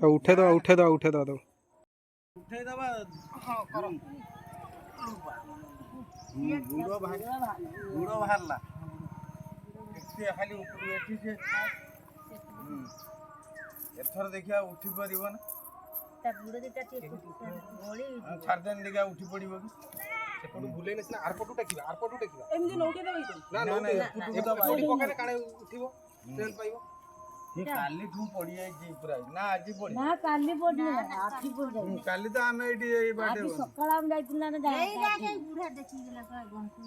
उठे दो उठे दो उठे दो उठे दबा गुड़ बाहरला खाली एथर देखिया उठी परिबो ना छाड़देन देखिया उठी पड़िबो कि सेपटु भूलेने सिना आरपटु टेकिबा एमजे नौके देबई ना ना पकड़े पकड़े काणे उठिबो ट्रेन पाइबो ये काली ठू पड़ी जाई जी पूरा ना आज पड़ी ना काली पड़ी आखी पड़ी जाई काली तो आमे एडी ए बाटे आज सकाळ हम जाइतिना ना जाई जाई बुढ़ा देखि गेला तो गंतु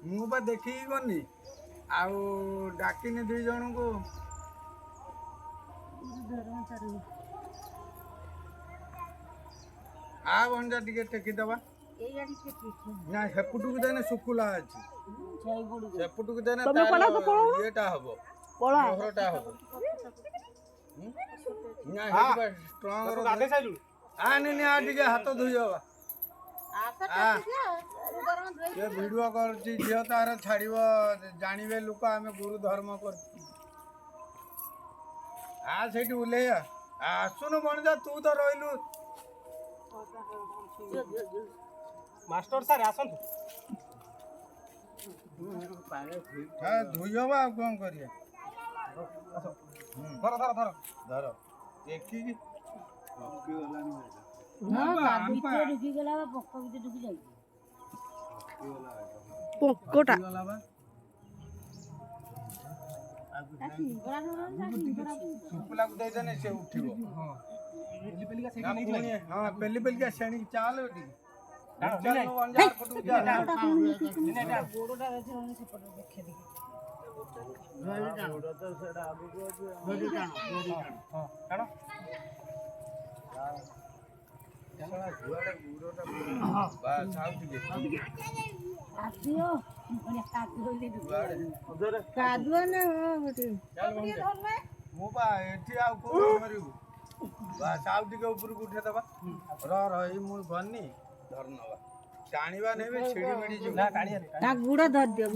मु बा देखि गनी आउ डाकिने दुई जण को धरम चारू आ बंजा टिके टेकी दबा ए गाड़ी के ठीक ना हेपुटु के देने सुकुला अछि छई गुडी हेपुटु के देने तार एटा हबो पळा घरटा हबो ना हेबा स्ट्रांग रो गादे साइलु आ ने आ टिके हाथ धुइबा ये वीडियो कर झियो तार छाड़िबो जानिबे लोक आमे गुरु धर्म कर आ सेठी उलेया आसुन बनजा तू तो रहिलु मास्टर सर आसंतु हां धुइबा कोन करिया धर धर धर धर देखि कि ना गाड़ी के रुकी गेला पक्का भी रुकी जाई पोकोटा सुकुला को दे देने से उठिबो हां पेली पेली का सेणी चाल ओटी चल अंजार फटू जा गोड़ोटा रहथे हम सेपट देखे देखि गोड़ तो सेडा आगु को हां चला जुआडे गुड़ोटा बस आउ टिके आसियो ओने कादु होले जुआडे उधर कादुआ ना होटे चल मु बा एठी आउ को करिबु बस आउ टिके ऊपर को उठे दबा रही मु गन्नी धरनवा टाणीबा नेबे छिड़ी मिडी जो ना टाणी ता गुड़ा धर दियो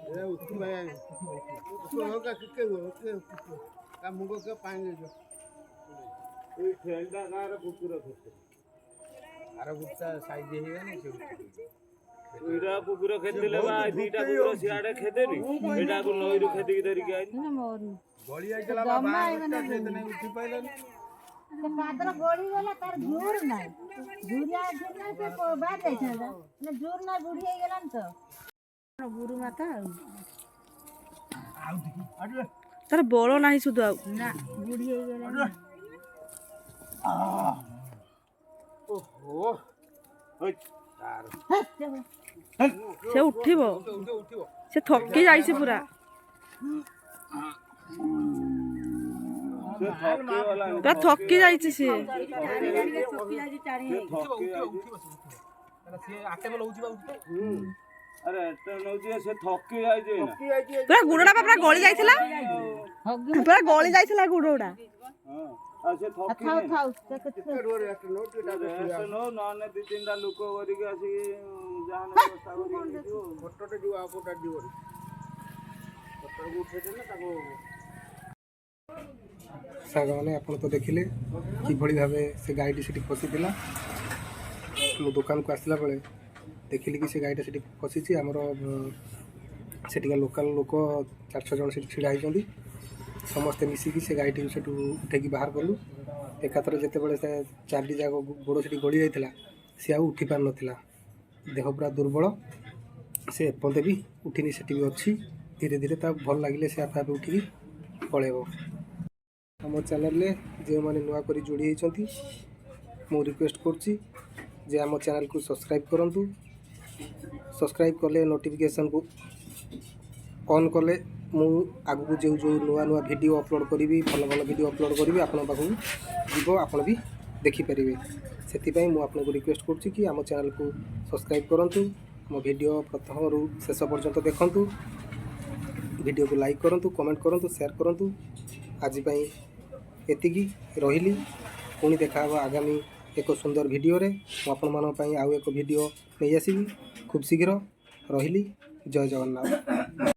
ए उठी भाई उसको होगा किके हो का मुगो के पानी जो ए ठेंडा गार कुकुर खते अरे गुप्ता साइज हे ने से एटा कुकुर खेदिले बा दीटा कुकुर सियाडे खेदेनी एटा को नई रु खेदी धरि के आई ना मोर गली आइला बा बाटा खेत नहीं उठी पाइला ते पादर गोड़ी गेला तार जोर ना झुरिया झुरना से बात जाई था ना जोर ना बुढ़ी गेला न तो गुरु माता आउ देखि अडले तार बळ नाही सुदु आउ ना बुढ़ी गेला ओहो ओय यार से उठिबो से थकी जाइसी पूरा पूरा थकी जाइसी से आटे में लउची बा अरे तो नौजी से थकी जाई जे ना पूरा गुड़ोटा पूरा गली जाइथिला पूरा गली जाइथिला गुड़ोटा हां आ से थकी खाओ खाओ नो नने दि तीनटा लोक करी के आसी जाने व्यवस्था करी दियो फोटोटे जो आपोटा दियो फोटो को उठे देना ताको सागवाने आपण तो देखिले कि भली भाबे से गाइडी सिटी फसी दिला मो दुकान को आसला बेले देखिली कि से गाइडी सिटी फसी छी हमरो सेटिका लोकल लोक 4-6 जन सिटी छिड़ा आइछंदी समस्त मिसिकी से गाइडी को सेटू उठेकी बाहर कलु एकातर जेते बेले से चारडी जागो गोड़ सिटी गड़ी जाइथिला से आ उठी पार नथिला देह पूरा दुर्बल ସେ ଏପର୍ଯ୍ୟନ୍ତ ବି ଉଠିନି, ସେଠି ବି ଅଛି। ଧୀରେ ଧୀରେ ତା ଭଲ ଲାଗିଲେ ସେ ଆପେ ଆପେ ଉଠିକି ପଳେଇବ। ଆମ ଚ୍ୟାନେଲରେ ଯେଉଁମାନେ ନୂଆ କରି ଯୋଡ଼ି ହେଇଛନ୍ତି ମୁଁ ରିକ୍ୱେଷ୍ଟ କରୁଛି ଯେ ଆମ ଚ୍ୟାନେଲକୁ ସବସ୍କ୍ରାଇବ୍ କରନ୍ତୁ। ସବସ୍କ୍ରାଇବ୍ କଲେ ନୋଟିଫିକେସନ୍କୁ ଅନ୍ କଲେ ମୁଁ ଆଗକୁ ଯେଉଁ ନୂଆ ନୂଆ ଭିଡ଼ିଓ ଅପଲୋଡ଼ କରିବି, ଭଲ ଭଲ ଭିଡ଼ିଓ ଅପଲୋଡ଼ କରିବି, ଆପଣଙ୍କ ପାଖକୁ ଯିବ, ଆପଣ ବି ଦେଖିପାରିବେ। ସେଥିପାଇଁ ମୁଁ ଆପଣଙ୍କୁ ରିକ୍ୱେଷ୍ଟ କରୁଛି କି ଆମ ଚ୍ୟାନେଲକୁ ସବସ୍କ୍ରାଇବ୍ କରନ୍ତୁ। ଆମ ଭିଡ଼ିଓ ପ୍ରଥମରୁ ଶେଷ ପର୍ଯ୍ୟନ୍ତ ଦେଖନ୍ତୁ। ଭିଡ଼ିଓକୁ ଲାଇକ୍ କରନ୍ତୁ, କମେଣ୍ଟ କରନ୍ତୁ, ସେୟାର କରନ୍ତୁ। ଆଜି ପାଇଁ ଏତିକି, ରହିଲି। ପୁଣି ଦେଖା ହେବ ଆଗାମୀ ଏକ ସୁନ୍ଦର ଭିଡ଼ିଓରେ। ମୁଁ ଆପଣମାନଙ୍କ ପାଇଁ ଆଉ ଏକ ଭିଡ଼ିଓ ନେଇ ଆସିବି ଖୁବ୍ ଶୀଘ୍ର। ରହିଲି, ଜୟ ଜଗନ୍ନାଥ।